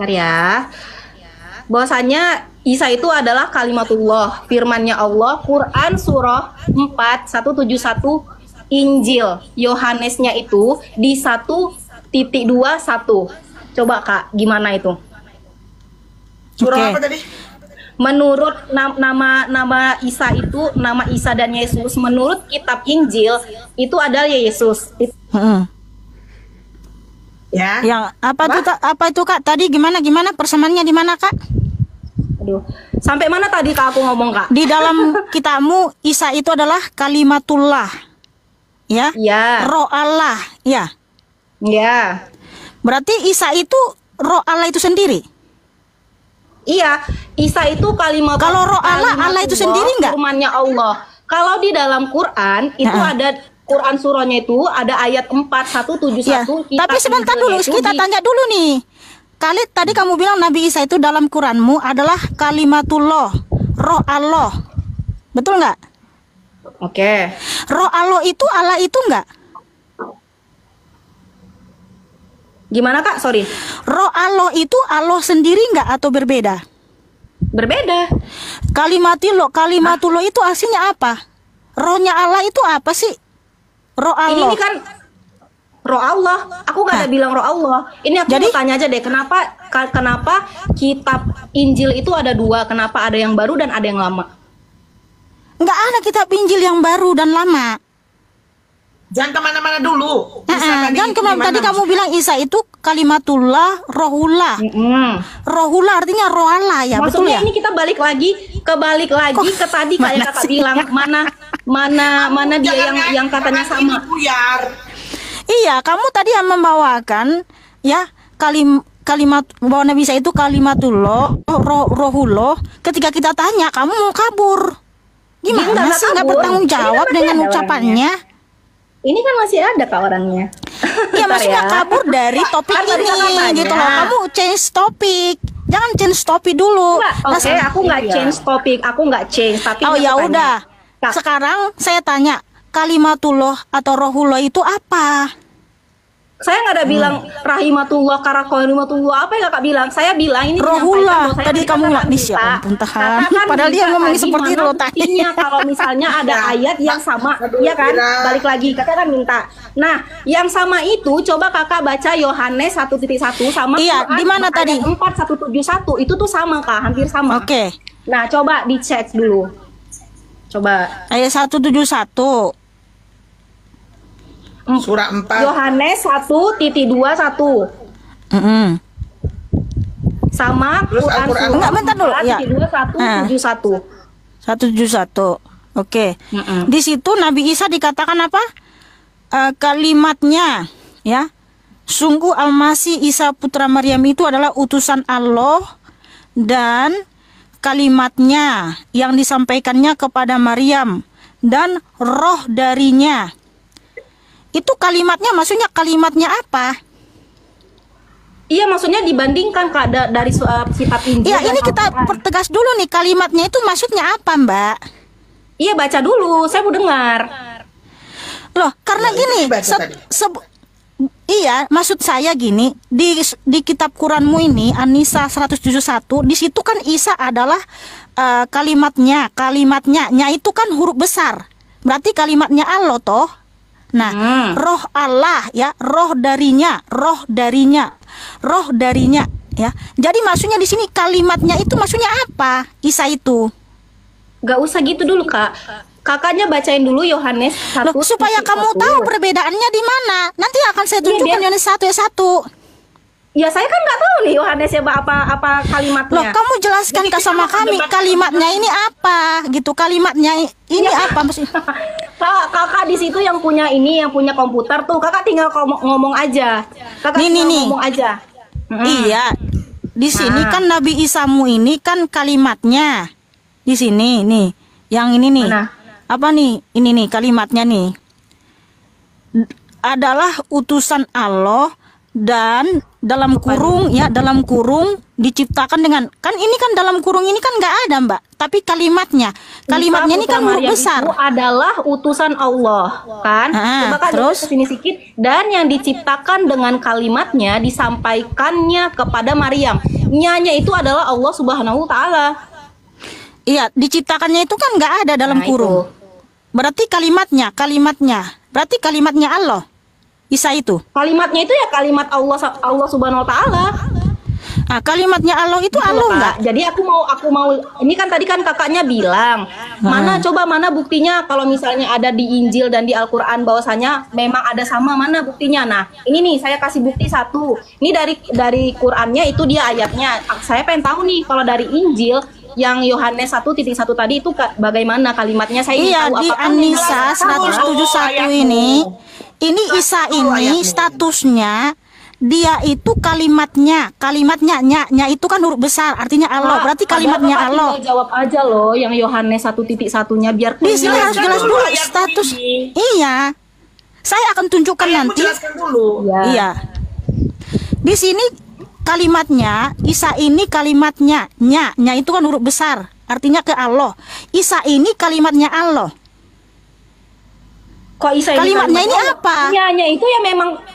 Bentar ya. Bahwasanya Isa itu adalah kalimatullah, firmannya Allah, Quran surah 4 171, Injil Yohanesnya itu di 1.21. Coba Kak, gimana itu? Surah apa tadi? Menurut nama Isa itu, nama Isa dan Yesus menurut kitab Injil itu adalah Yesus. Ya. Yang apa itu Kak? Tadi gimana persamaannya di mana Kak? Aduh, sampai mana tadi Kak aku ngomong Kak? Di dalam kitabmu Isa itu adalah kalimatullah. Ya? Ya. Roh Allah, ya. Ya. Berarti Isa itu roh Allah itu sendiri. Iya, Isa itu kalimat. Kalau roh Allah itu sendiri enggak? Firmannya Allah. Kalau di dalam Quran itu ada Quran surahnya itu ada ayat 4171. Ya. Tapi sebentar dulu, kita tanya dulu nih. Tadi kamu bilang Nabi Isa itu dalam Quranmu adalah kalimatullah, roh Allah. Betul nggak? Oke. Roh Allah itu enggak? Gimana Kak? Sorry. Roh Allah itu Allah sendiri enggak atau berbeda? Berbeda. Kalimatullah itu aslinya apa? Rohnya Allah itu apa sih? Roh Allah. Ini kan roh Allah. Aku nggak ada bilang roh Allah. Ini aku mau tanya aja deh, kenapa kitab Injil itu ada dua? Kenapa ada yang baru dan ada yang lama? Nggak ada kitab Injil yang baru dan lama. Jangan kemana-mana dulu. Jangan kemana. Tadi kamu bilang Isa itu kalimatullah, rohullah. Rohullah artinya roh Allah ya. Maksudnya betul ya? Ini kita balik lagi ke tadi kayak kakak bilang mana dia yang katanya sama. Iya, kamu tadi yang membawakan ya kalimat bahwa Nabi Isa itu kalimatullah, rohullah. Ketika kita tanya, kamu mau kabur. Gimana sih nggak bertanggung jawab dengan ucapannya? Ini kan masih ada Kak orangnya. Iya, maksudnya kabur dari topik ini gitu loh. Kamu change topik. Jangan change topik dulu. Oke, aku nggak change topik. Aku nggak change. Tapi oh ya udah. Sekarang saya tanya, kalimatullah atau rohullah itu apa? Saya nggak ada bilang rahimatullah, karakolimatullah, apa yang kakak bilang? Saya bilang ini rohullah. Tadi kamu nggak bisa, ampun tahan. Padahal dia ngomong seperti itu tadi. Kalau misalnya ada ayat yang sama, ya kan? Balik lagi, kakak kan minta. Nah, yang sama itu coba kakak baca Yohanes 1.1 sama. Iya, di mana tadi? 4171 itu tuh sama Kak, hampir sama. Oke. Nah, coba dicek dulu. Coba. Ayat 171. Surah 4 Yohanes 1.21 sama Quran enggak, bentar dulu ya. 171 Oke. Di situ Nabi Isa dikatakan apa? Kalimatnya ya. Sungguh Al-Masih Isa putra Maryam itu adalah utusan Allah dan kalimatnya yang disampaikannya kepada Maryam dan roh darinya. Itu kalimatnya, maksudnya kalimatnya apa? Iya, maksudnya dibandingkan Kak dari kitab Injil. Iya, ini kita pertegas dulu nih, kalimatnya itu maksudnya apa, Mbak? Iya, baca dulu, saya mau dengar. Loh, karena gini, iya, maksud saya gini, di kitab Quranmu ini An-Nisa 171, di situ kan Isa adalah kalimatnya nya itu kan huruf besar. Berarti kalimatnya Allah toh. Nah, roh Allah ya, roh darinya ya. Jadi maksudnya di sini kalimatnya itu maksudnya apa? Isa itu. Gak usah gitu dulu Kak. Kakaknya bacain dulu Yohanes 1. Supaya kamu tahu perbedaannya di mana. Nanti akan saya tunjukkan Yohanes 1 ya 1. Ya saya kan nggak tahu nih Yohanes ya apa kalimatnya. Loh, kamu jelaskan ke sama kami kalimatnya ini apa gitu. Kalimatnya ini apa maksudnya? Kakak di situ yang punya komputer tuh. Kakak tinggal ngomong aja. Kakak ngomong aja. Iya. Di sini kan Nabi Isamu ini kan kalimatnya. Di sini nih. Yang ini nih. Mana? Apa nih? Ini nih kalimatnya nih. Adalah utusan Allah dan dalam kurung ya, dalam kurung diciptakan dengan, kan ini kan dalam kurung ini kan nggak ada Mbak, tapi kalimatnya ini kan huruf besar. Itu adalah utusan Allah kan. Coba Kak terus kesini sedikit. Dan yang diciptakan dengan kalimatnya disampaikannya kepada Maryam. Nyanya itu adalah Allah Subhanahu wa Ta'ala. iya, diciptakannya itu kan nggak ada dalam kurung. Berarti kalimatnya berarti kalimatnya Allah Isa itu. Kalimatnya itu ya kalimat Allah Subhanahu wa Ta'ala. Nah, kalimatnya Allah itu Gitu Allah loh, Kak. enggak? Jadi aku mau ini kan tadi kan kakaknya bilang, mana buktinya kalau misalnya ada di Injil dan di Al-Qur'an bahwasanya memang ada sama, mana buktinya? Nah, ini nih saya kasih bukti satu. Ini dari Qur'annya itu dia ayatnya. Saya pengen tahu nih kalau dari Injil yang Yohanes 1:1 tadi itu bagaimana kalimatnya? Saya ingin Iya, tahu di apakah An-Nisa memang 171 ini Isa ini statusnya dia itu kalimatnya nya itu kan huruf besar, artinya Allah. Berarti kalimatnya Kakak Allah. tinggal jawab aja loh yang Yohanes 1:1-nya biar Di sini clear. harus jelas dulu status. Iya. Saya akan tunjukkan nanti. Jelaskan dulu. Iya. Di sini kalimatnya, Isa ini kalimatnya, nya itu kan huruf besar, artinya ke Allah. Isa ini kalimatnya Allah. Kok Isa Kalimatnya ini apa? Nyanya itu ya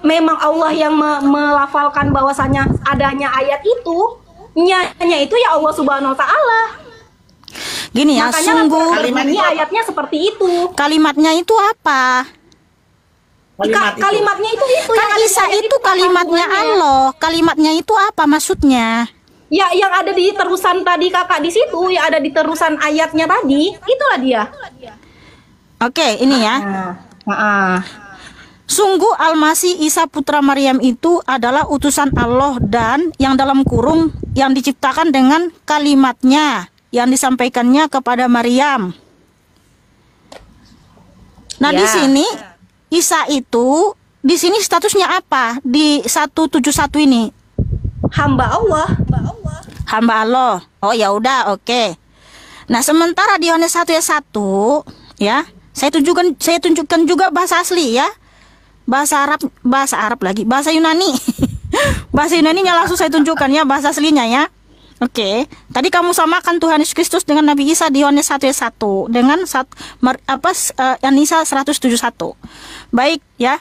memang Allah yang melafalkan bahwasanya adanya ayat itu. Nyanya itu ya Allah Subhanahu wa Ta'ala. Gini ya, Makanya sungguh ini ayatnya seperti itu. kalimatnya itu apa? Kalimatnya itu Kan yang ada di Isa ayat itu kalimatnya kandungannya. Allah. Kalimatnya itu apa maksudnya? Ya, yang ada di terusan tadi kakak di situ, yang ada di terusan ayatnya tadi, itulah dia. Oke, ini ya. Sungguh Al-Masih Isa putra Maryam itu adalah utusan Allah dan yang dalam kurung yang diciptakan dengan kalimatnya yang disampaikannya kepada Maryam. Nah, Ya. di sini Isa itu di sini statusnya apa? Di 171 ini Hamba Allah. hamba Allah. Oh ya udah, oke. Nah, sementara di Yohanes 1 ayat 1 ya, saya tunjukkan juga bahasa asli ya. Bahasa Arab lagi, bahasa Yunani. Bahasa Yunaninya langsung saya tunjukkan ya, bahasa aslinya ya. Oke. Tadi kamu samakan Tuhan Yesus Kristus dengan Nabi Isa di Yohanes 1 ayat 1 dengan An-Nisa 171. Baik ya.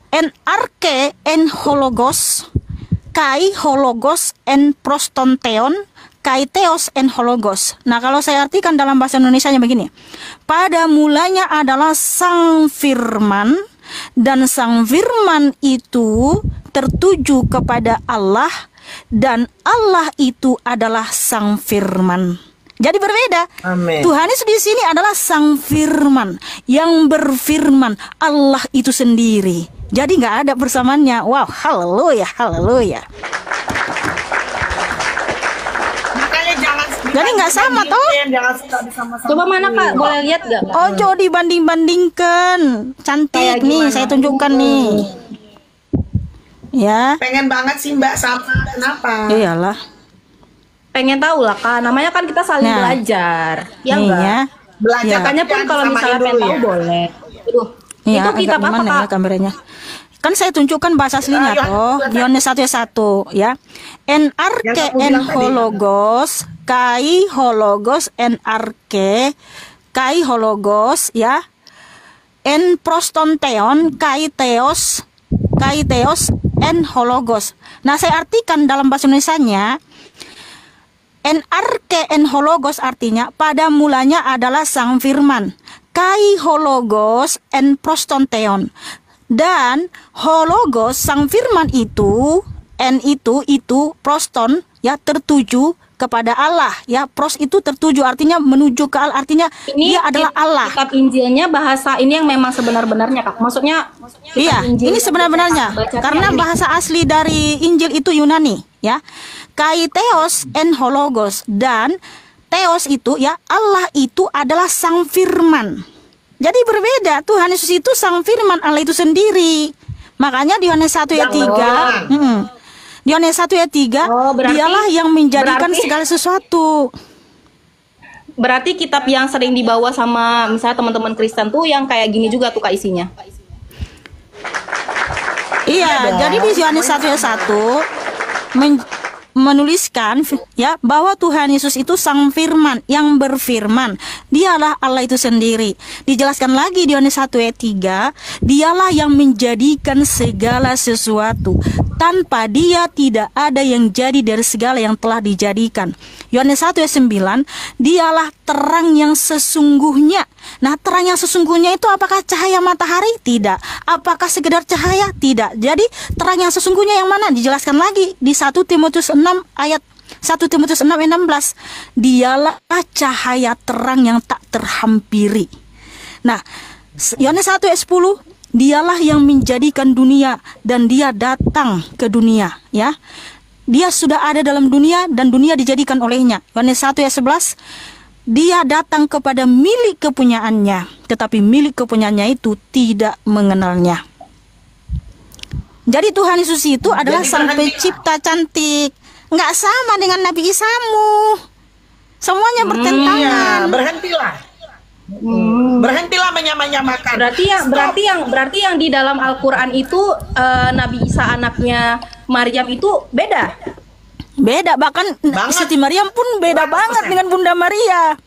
En arke en hologos kai hologos en prostonteon kai theos en hologos. Nah, kalau saya artikan dalam bahasa Indonesianya begini. Pada mulanya adalah Sang Firman, dan Sang Firman itu tertuju kepada Allah, dan Allah itu adalah Sang Firman. Jadi berbeda. Amin. Tuhan Yesus di sini adalah Sang Firman yang berfirman, Allah itu sendiri. Jadi nggak ada persamaannya. Wow, haleluya, haleluya. Jadi nggak sama toh? Coba mana Kak, boleh lihat gak? Ojo dibanding-bandingkan. Cantik Kayak nih, gimana? saya tunjukkan nih. Ya. Pengen banget sih Mbak sama. Kenapa? Iyalah. Pengen tahu lah Kak, namanya kan kita saling Nah. belajar. Ya Nih enggak? ya. Belajar Ya. Makanya pun kalau misalnya pengen tahu boleh. Aduh, Iya, itu kitab agak apa gimana Kak? ya kameranya? Kan saya tunjukkan bahasa aslinya toh, di Yohanes 1 ayat 1 ya. En arke Yang kamu en bilang tadi. hologos, kai hologos en arke, kai hologos ya. En prostonteon, kai theos en hologos. Nah, saya artikan dalam bahasa Indonesianya, en arke en hologos artinya pada mulanya adalah Sang Firman. Kai hologos en prostonteon. Dan hologos Sang Firman itu itu proston ya, tertuju kepada Allah ya. Pros itu tertuju, artinya menuju ke Allah, artinya dia adalah Allah. Kitab Injilnya bahasa ini yang memang sebenar-benarnya Kak. Maksudnya Iya, Injil ini yang sebenarnya bacanya karena ini. bahasa asli dari Injil itu Yunani ya. Kai theos en hologos, dan theos itu ya, Allah itu adalah Sang Firman. Jadi berbeda, Tuhan Yesus itu Sang Firman, Allah itu sendiri. Makanya di Yohanes 1 ayat 3, di Yohanes 1 ayat 3, Oh, berarti- dialah yang menjadikan berarti- segala sesuatu. Berarti kitab yang sering dibawa sama misalnya teman-teman Kristen tuh yang kayak gini juga tuh Kak isinya. Iya, jadi di Yohanes 1 ayat 1 menuliskan ya bahwa Tuhan Yesus itu sang firman yang berfirman. Dialah Allah itu sendiri. Dijelaskan lagi di Yohanes 1 ayat 3, dialah yang menjadikan segala sesuatu. Tanpa dia tidak ada yang jadi dari segala yang telah dijadikan. Yohanes 1 ayat 9, dialah terang yang sesungguhnya. Nah, terang yang sesungguhnya itu apakah cahaya matahari? Tidak. Apakah sekedar cahaya? Tidak. Jadi terang yang sesungguhnya yang mana? Dijelaskan lagi di 1 Timotius 6 ayat 1 Timotius 6 ayat 16. Dialah cahaya terang yang tak terhampiri. Nah, Yohanes 1 ayat 10, dialah yang menjadikan dunia dan dia datang ke dunia, ya. Dia sudah ada dalam dunia dan dunia dijadikan olehnya. Yohanes 1 ayat 11, dia datang kepada milik kepunyaannya, tetapi milik kepunyaannya itu tidak mengenalnya. Jadi Tuhan Yesus itu adalah sang pencipta cantik. Nggak sama dengan Nabi Isamu. Semuanya bertentangan. Iya, berhentilah. Berhentilah menyamakan. Berarti yang di dalam Al-Qur'an itu Nabi Isa anaknya Maryam itu beda. Beda, bahkan Banget. Siti Maryam pun beda banget dengan Bunda Maria.